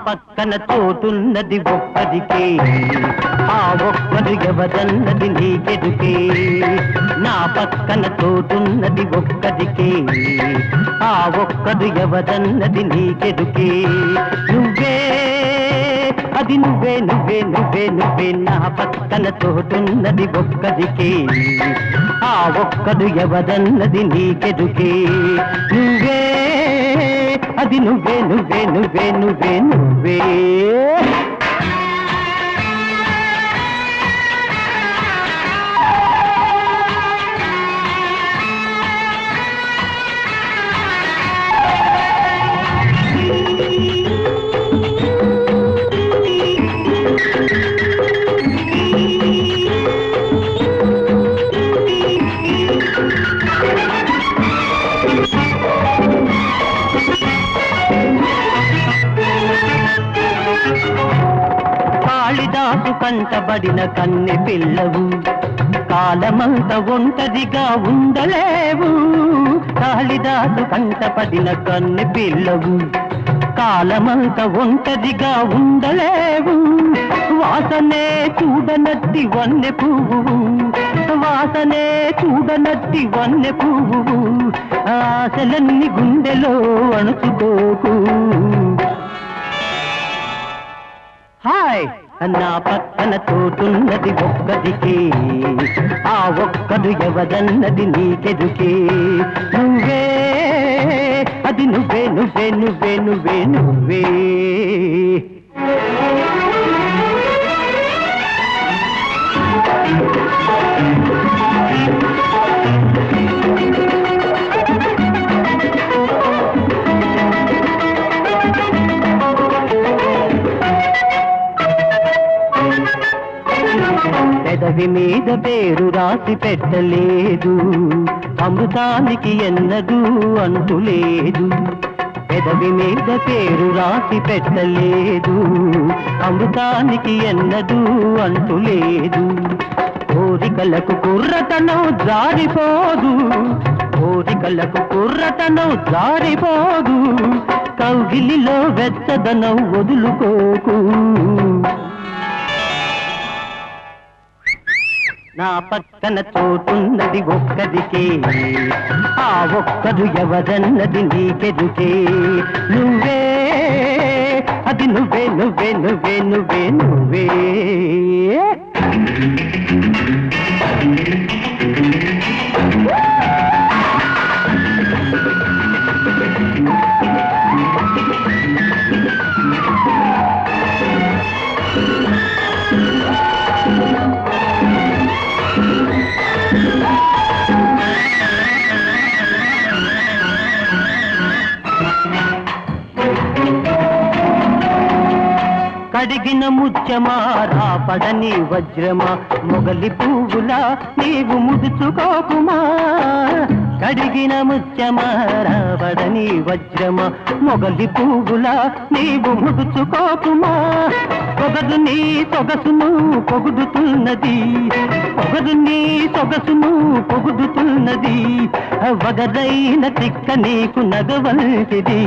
పక్కన తోటున్నది ఒక్కదికే, ఆ ఒక్కడు ఎవరన్నది నీకెదుకే. నా పక్కన తోటున్నది ఒక్కదికే, ఆ ఒక్కడు ఎవరన్నది నీకెదుకే. నువ్వే అది నువ్వే నువ్వే నువ్వే నువ్వే నా పక్కన తోటున్నది ఒక్కదికే, ఆ ఒక్కడు ఎవరన్నది నీకెదుకే. నువ్వే అది నువ్వే నువ్వే నువ్వే నువ్వే నువ్వే. కాళిదాసు కంటబడిన కన్నె పిల్లవు, కాలమంత ఒంటరిగా ఉండలేవు. కాళిదాసు కంటపడిన కన్నె పిల్లవు, కాలమంత ఒంటరిగా ఉండలేవు. వాసనే చూడనట్టి వన్నె పువ్వు, వాసనే చూడనట్టి వన్నె పువ్వు. ఆశలన్నీ గుండెలో అణుచుకోకు. హాయ్ నా పక్కన తోటున్నది ఒక్కదికే, ఆ ఒక్కడు ఎవరన్నది నీకెదుకే. నువ్వే అది నువ్వే నువ్వే నువ్వే నువ్వే నువ్వే. పెదవి మీద పేరు రాసి పెట్టలేదు, అమృతానికి ఎన్నదూ అంటులేదు. పెదవి మీద పేరు రాసి పెట్టలేదు, అమృతానికి ఎన్నదూ అంటులేదు. కోరికలకు కుర్రతనం జారిపోదు, కోరికలకు కుర్రతనం జారిపోదు. కౌగిలిలో వెచ్చదనం వదులుకోకు. నా పక్కన తోటున్నది ఒక్కదికే, ఆ ఒక్కడు ఎవరన్నది నీకెదుకే. నువ్వే అది నువ్వే నువ్వే నువ్వే నువ్వే నువ్వే. కడిగిన ముత్యమా రాపడని వజ్రమా, మొగలి పువ్వులా నీవు ముదుచుకోకుమా. కడిగిన ముత్యమా రాపడని వజ్రమా, మొగలి పువ్వులా నీవు ముదుచుకోకుమా. పొగదు నీ సొగసును పొగుడుతున్నది, పొగదు నీ సొగసును పొగుడుతున్నది. వగదైన తిక్క నీకు నగవంటిది.